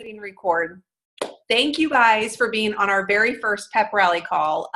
Hitting record. Thank you guys for being on our very first pep rally call.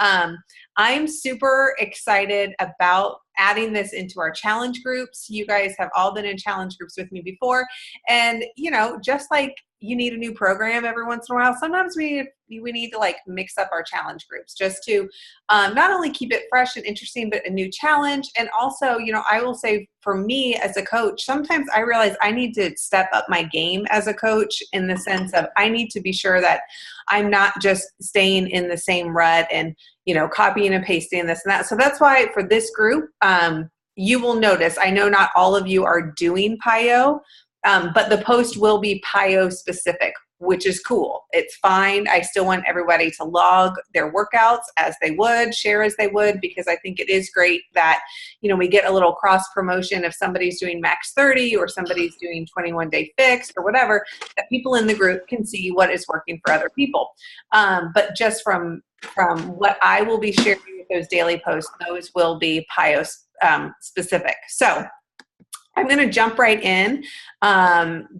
I'm super excited about adding this into our challenge groups. You guys have all been in challenge groups with me before. And, you know, just like you need a new program every once in a while, sometimes we need to like mix up our challenge groups just to not only keep it fresh and interesting, but a new challenge. And also, you know, I will say for me as a coach, sometimes I realize I need to step up my game as a coach in the sense of I need to be sure that I'm not just staying in the same rut and, you know, copying and pasting this and that. So that's why for this group, you will notice, I know not all of you are doing PIO, but the post will be PIO specific, which is cool. It's fine. I still want everybody to log their workouts as they would, share as they would, because I think it is great that, you know, we get a little cross promotion if somebody's doing max 30 or somebody's doing 21-day fix or whatever, that people in the group can see what is working for other people. But just from what I will be sharing with those daily posts, those will be PIO specific. So I'm going to jump right in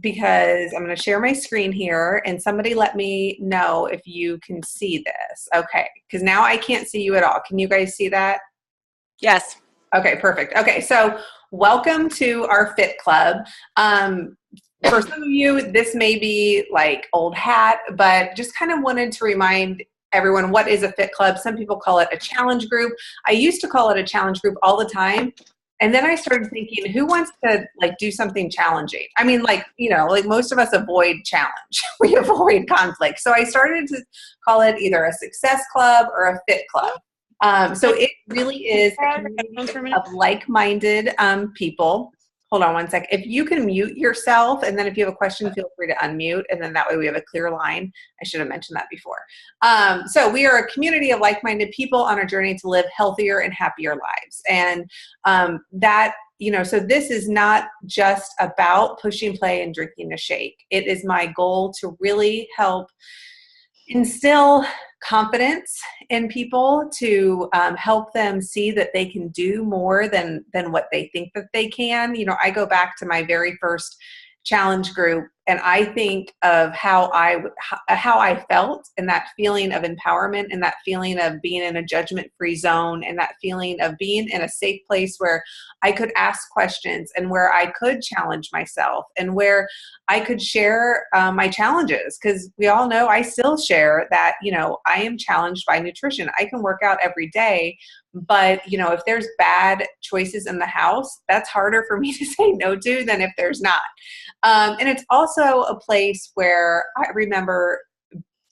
because I'm going to share my screen here and somebody let me know if you can see this. Okay, because now I can't see you at all. Can you guys see that? Yes. Okay, perfect. Okay, so welcome to our Fit Club. For some of you, this may be like old hat, but just kind of wanted to remind everyone what is a Fit Club. Some people call it a challenge group. I used to call it a challenge group all the time. And then I started thinking, who wants to like do something challenging? I mean, like, you know, like most of us avoid challenge. We avoid conflict. So I started to call it either a success club or a fit club. So it really is a community of like-minded people. Hold on one sec. If you can mute yourself, and then if you have a question, feel free to unmute, and then that way we have a clear line. I should have mentioned that before. So we are a community of like-minded people on a journey to live healthier and happier lives. And that, you know, so this is not just about pushing play and drinking a shake. It is my goal to really help instill confidence in people, to help them see that they can do more than what they think that they can. You know, I go back to my very first challenge group and I think of how I felt, and that feeling of empowerment and that feeling of being in a judgment-free zone and that feeling of being in a safe place where I could ask questions and where I could challenge myself and where I could share my challenges, because we all know I still share that, you know, I am challenged by nutrition. I can work out every day, but, you know, if there's bad choices in the house, that's harder for me to say no to than if there's not. And it's also a place where I remember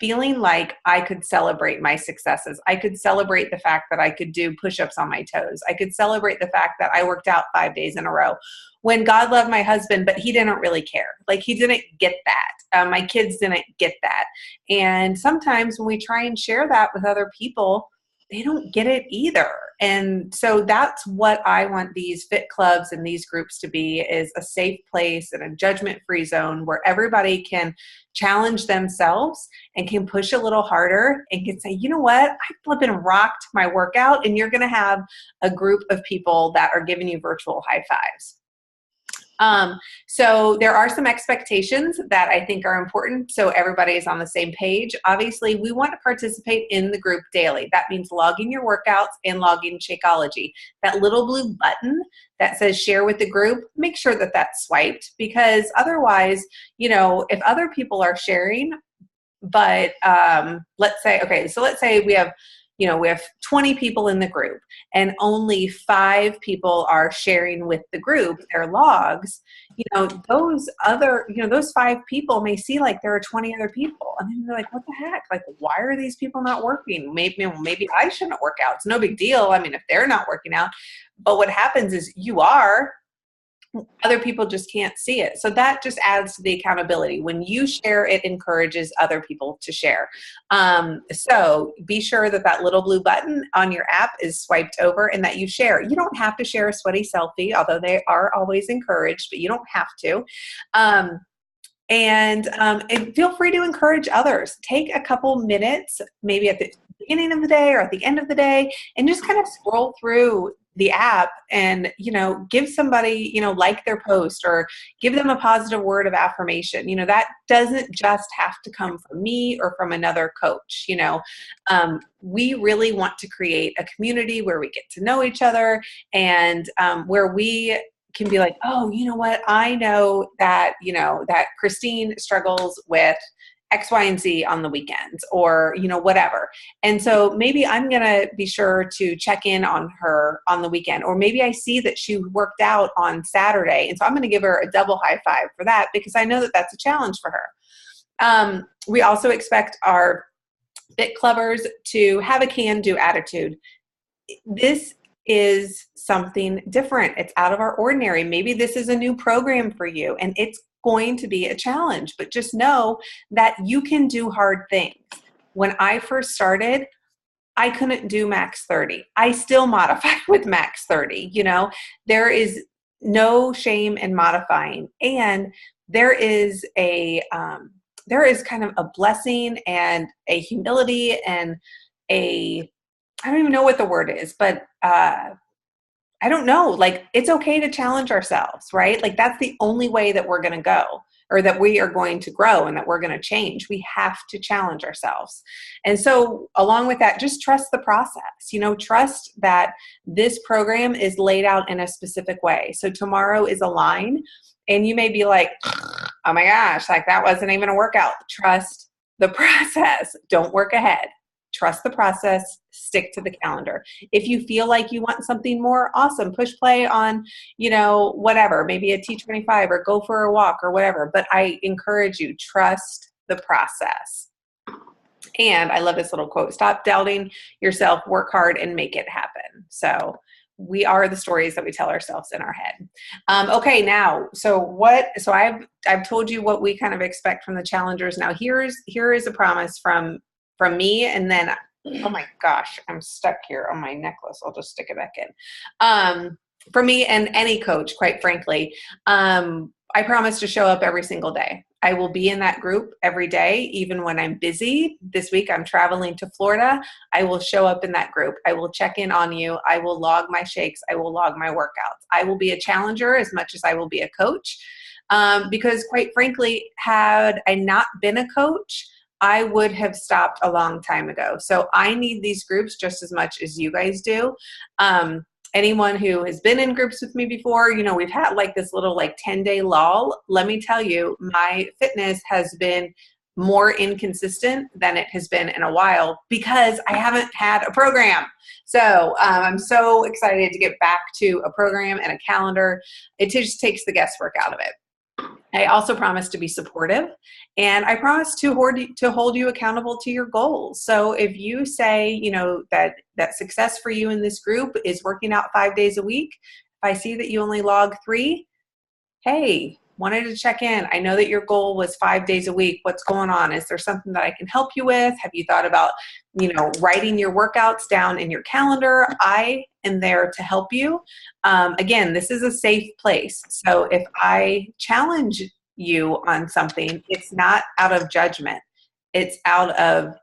feeling like I could celebrate my successes. I could celebrate the fact that I could do push-ups on my toes. I could celebrate the fact that I worked out 5 days in a row. When God loved my husband, but he didn't really care. Like, he didn't get that. My kids didn't get that. And sometimes when we try and share that with other people, they don't get it either. And so that's what I want these fit clubs and these groups to be, is a safe place and a judgment-free zone where everybody can challenge themselves and can push a little harder and can say, you know what, I flipping rocked my workout, and you're going to have a group of people that are giving you virtual high fives. So there are some expectations that I think are important so everybody is on the same page. Obviously, we want to participate in the group daily. That means logging your workouts and logging Shakeology. That little blue button that says share with the group, make sure that that's swiped, because otherwise, you know, if other people are sharing, but let's say we have 20 people in the group and only 5 people are sharing with the group their logs, you know, those 5 people may see like there are 20 other people, and then they're like, what the heck? Like, why are these people not working? Maybe I shouldn't work out. It's no big deal. I mean, if they're not working out, but what happens is other people just can't see it. So that just adds to the accountability. When you share, it encourages other people to share. So be sure that little blue button on your app is swiped over and that you share. You don't have to share a sweaty selfie, although they are always encouraged, but you don't have to. And feel free to encourage others. Take a couple minutes, maybe at the beginning of the day or at the end of the day, and just kind of scroll through the app and, give somebody, like their post or give them a positive word of affirmation. That doesn't just have to come from me or from another coach. We really want to create a community where we get to know each other and where we can be like, oh, you know what? I know that, that Christine struggles with X, Y, and Z on the weekends or, whatever. And so maybe I'm going to be sure to check in on her on the weekend, or maybe I see that she worked out on Saturday. And so I'm going to give her a double high five for that because I know that that's a challenge for her. We also expect our Fit Clubbers to have a can-do attitude. This is something different. It's out of our ordinary. Maybe this is a new program for you and it's going to be a challenge, but just know that you can do hard things. When I first started, I couldn't do max 30. I still modify with max 30. There is no shame in modifying. And there is kind of a blessing and a humility and I don't even know what the word is, but I don't know, like it's okay to challenge ourselves, right? Like that's the only way that we're going to go or that we are going to grow and that we're going to change. We have to challenge ourselves. And so along with that, just trust the process, trust that this program is laid out in a specific way. So tomorrow is a line and you may be like, oh my gosh, like that wasn't even a workout. Trust the process. Don't work ahead. Trust the process, stick to the calendar. If you feel like you want something more, awesome. Push play on, whatever, maybe a T25 or go for a walk or whatever. But I encourage you, trust the process. And I love this little quote, stop doubting yourself, work hard and make it happen. So we are the stories that we tell ourselves in our head. Okay, now, so I've told you what we kind of expect from the challengers. Now here is a promise from me, and then, oh my gosh, I'm stuck here on my necklace. I'll just stick it back in. For me and any coach, quite frankly, I promise to show up every single day. I will be in that group every day, even when I'm busy. This week, I'm traveling to Florida. I will show up in that group. I will check in on you. I will log my shakes. I will log my workouts. I will be a challenger as much as I will be a coach. Because quite frankly, had I not been a coach, I would have stopped a long time ago. So I need these groups just as much as you guys do. Anyone who has been in groups with me before, we've had like this little 10-day lull. Let me tell you, my fitness has been more inconsistent than it has been in a while because I haven't had a program. So I'm so excited to get back to a program and a calendar. It just takes the guesswork out of it. I also promise to be supportive, and I promise to hold you accountable to your goals. So if you say, that success for you in this group is working out 5 days a week, if I see that you only log 3, hey, wanted to check in. I know that your goal was 5 days a week. What's going on? Is there something that I can help you with? Have you thought about, writing your workouts down in your calendar? I am there to help you. Again, this is a safe place. So if I challenge you on something, it's not out of judgment. It's out of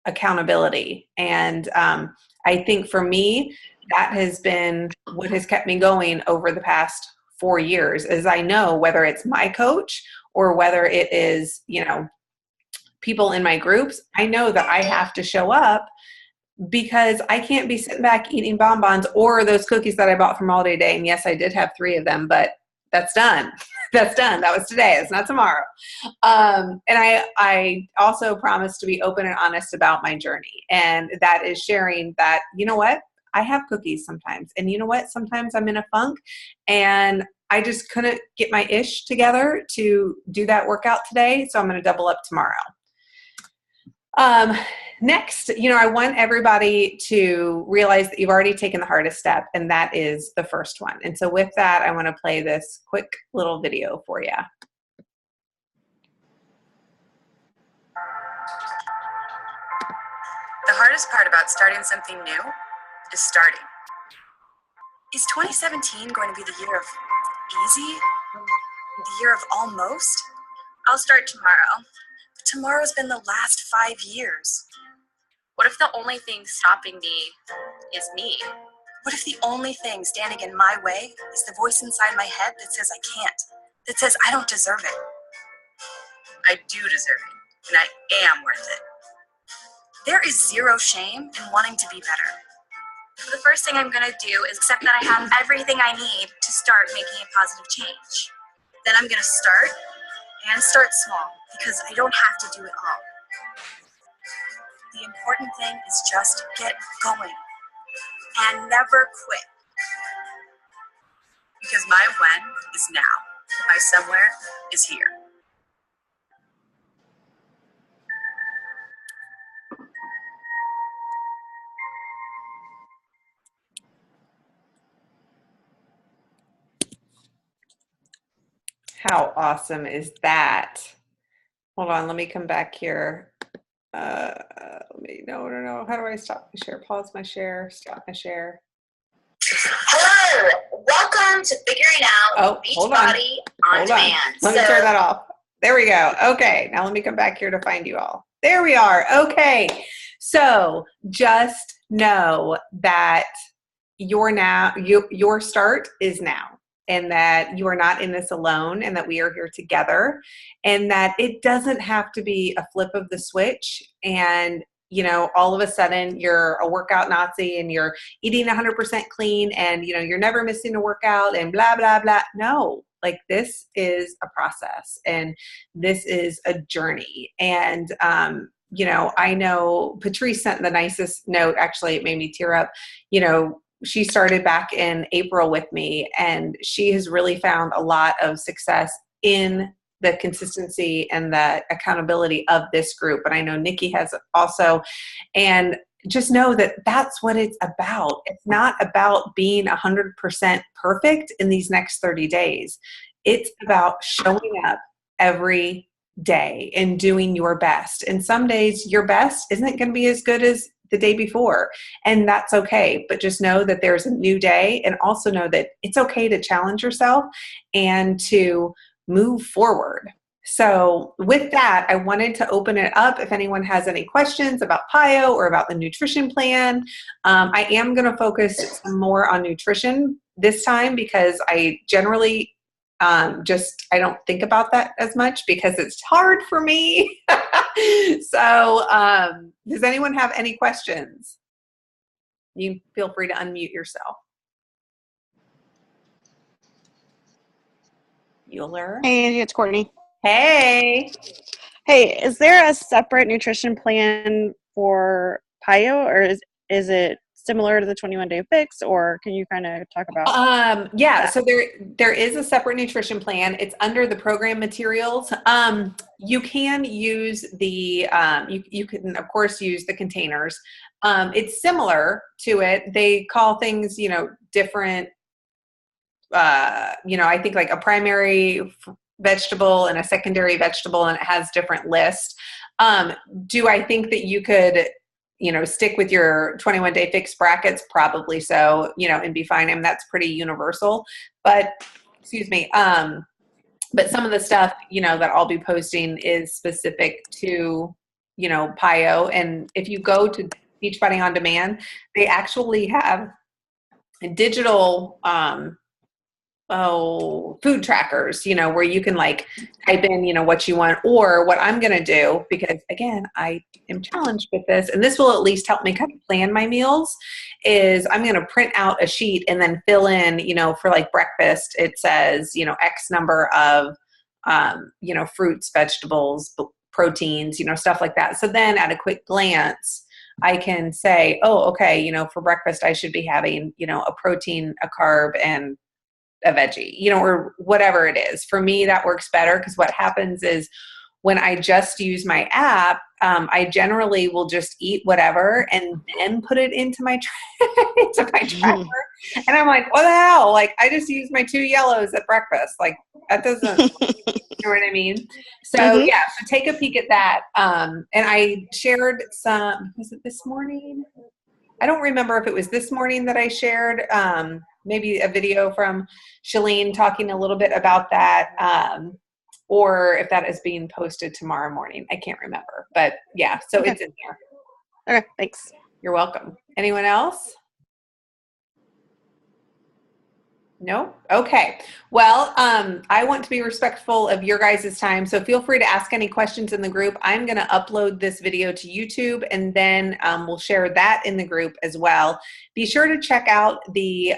accountability. And I think for me, that has been what has kept me going over the past 4 years, is I know whether it's my coach or whether it is, people in my groups, I know that I have to show up because I can't be sitting back eating bonbons or those cookies that I bought from All Day Day. And yes, I did have 3 of them, but that's done. That's done. That was today. It's not tomorrow. And I also promise to be open and honest about my journey. And that is sharing that, I have cookies sometimes. And sometimes I'm in a funk and I just couldn't get my ish together to do that workout today. So I'm going to double up tomorrow. Next, I want everybody to realize that you've already taken the hardest step, and that is the first one. And so with that, I want to play this quick little video for you. The hardest part about starting something new is starting. Is 2017 going to be the year of easy? The year of almost? I'll start tomorrow. But tomorrow's been the last 5 years. What if the only thing stopping me is me? What if the only thing standing in my way is the voice inside my head that says I can't, that says I don't deserve it? I do deserve it, and I am worth it. There is zero shame in wanting to be better. The first thing I'm going to do is accept that I have everything I need to start making a positive change. Then I'm going to start small, because I don't have to do it all. The important thing is just get going and never quit. Because my when is now. My somewhere is here. How awesome is that? Hold on, let me come back here. No. How do I stop my share? Pause my share, stop my share. Hello, welcome to Figuring Out Beachbody on Demand. Let me turn that off. There we go. Okay, now let me come back here to find you all. There we are. Okay, so just know that your start is now, and that you are not in this alone, and that we are here together, and that it doesn't have to be a flip of the switch and all of a sudden you're a workout Nazi and you're eating 100% clean and you're never missing a workout and blah blah blah. No, like this is a process and this is a journey. And I know Patrice sent the nicest note. Actually, it made me tear up. She started back in April with me, and she has really found a lot of success in the consistency and the accountability of this group. And I know Nikki has also. And just know that that's what it's about. It's not about being 100% perfect in these next 30 days. It's about showing up every day and doing your best. And some days your best isn't going to be as good as the day before. And that's okay. But just know that there's a new day, and also know that it's okay to challenge yourself and to move forward. So with that, I wanted to open it up if anyone has any questions about PiYo or about the nutrition plan. I am going to focus more on nutrition this time because I generally I don't think about that as much because it's hard for me. So does anyone have any questions? You feel free to unmute yourself. Euler. Hey, Angie, it's Courtney. Hey. Hey, is there a separate nutrition plan for PiYo, or is it similar to the 21-day fix, or can you kind of talk about that? So there is a separate nutrition plan. It's under the program materials. You can use the you can of course use the containers. It's similar to it. They call things different. I think like a primary vegetable and a secondary vegetable, and it has different lists. Do I think that you could, stick with your 21-day fixed brackets? Probably so, and be fine. I mean, that's pretty universal, but excuse me. But some of the stuff, that I'll be posting is specific to, PiYo. And if you go to Beachbody on Demand, they actually have digital, food trackers, where you can like type in, what you want. Or what I'm going to do, because again, I am challenged with this, and this will at least help me kind of plan my meals, is I'm going to print out a sheet and then fill in, for like breakfast, it says, X number of, fruits, vegetables, proteins, stuff like that. So then at a quick glance, I can say, oh, okay, for breakfast, I should be having, a protein, a carb, and a veggie, or whatever it is. For me, that works better, because what happens is when I just use my app, I generally will just eat whatever and then put it into my tracker. And I'm like, what the hell? Like, I just used my 2 yellows at breakfast. Like, that doesn't, you know what I mean? So yeah, so take a peek at that. And I shared was it this morning? I don't remember if it was this morning that I shared, maybe a video from Shalene talking a little bit about that, or if that is being posted tomorrow morning. I can't remember, but yeah, so Okay. It's in there. Okay, thanks. You're welcome. Anyone else? No? Okay. Well, I want to be respectful of your guys' time, so feel free to ask any questions in the group. I'm going to upload this video to YouTube, and then we'll share that in the group as well. Be sure to check out the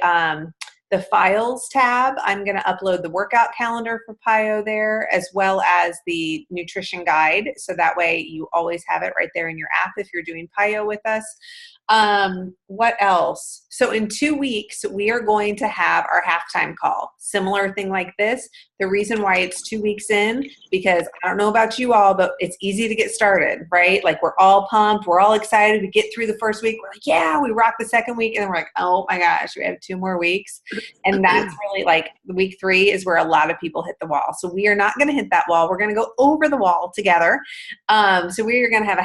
files tab. I'm going to upload the workout calendar for PiYo there, as well as the nutrition guide, so that way you always have it right there in your app if you're doing PiYo with us. What else? So in 2 weeks, we are going to have our halftime call. Similar thing like this. The reason why it's 2 weeks in, because I don't know about you all, but it's easy to get started, right? Like we're all pumped. We're all excited. We get through the first week. We're like, yeah, we rock the second week. And then we're like, oh my gosh, we have 2 more weeks. And that's really like week 3 is where a lot of people hit the wall. So we are not going to hit that wall. We're going to go over the wall together. So we are going to have a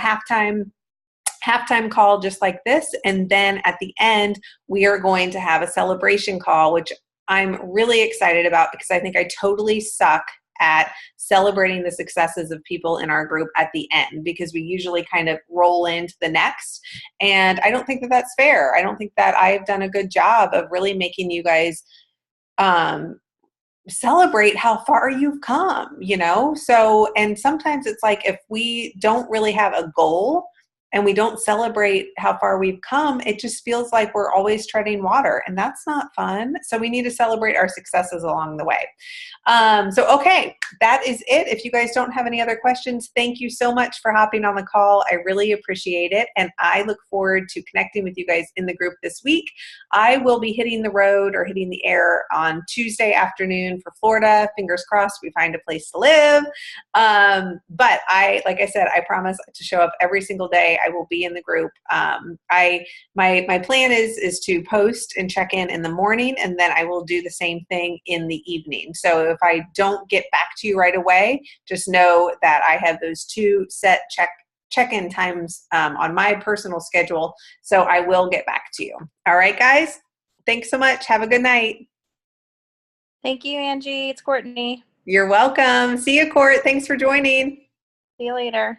halftime call just like this, and then at the end we are going to have a celebration call, which I'm really excited about because I think I totally suck at celebrating the successes of people in our group at the end, because we usually kind of roll into the next, and I don't think that that's fair. I don't think that I've done a good job of really making you guys celebrate how far you've come, you know? So, and sometimes it's like if we don't really have a goal and we don't celebrate how far we've come, it just feels like we're always treading water, and that's not fun. So we need to celebrate our successes along the way. Okay, that is it. If you guys don't have any other questions, thank you so much for hopping on the call. I really appreciate it, and I look forward to connecting with you guys in the group this week. I will be hitting the road or hitting the air on Tuesday afternoon for Florida. Fingers crossed we find a place to live. But like I said, I promise to show up every single day. I will be in the group. My plan is to post and check in the morning, and then I will do the same thing in the evening. So if I don't get back to you right away, just know that I have those 2 set check-in times on my personal schedule. So I will get back to you. All right, guys. Thanks so much. Have a good night. Thank you, Angie. It's Courtney. You're welcome. See you, Court. Thanks for joining. See you later.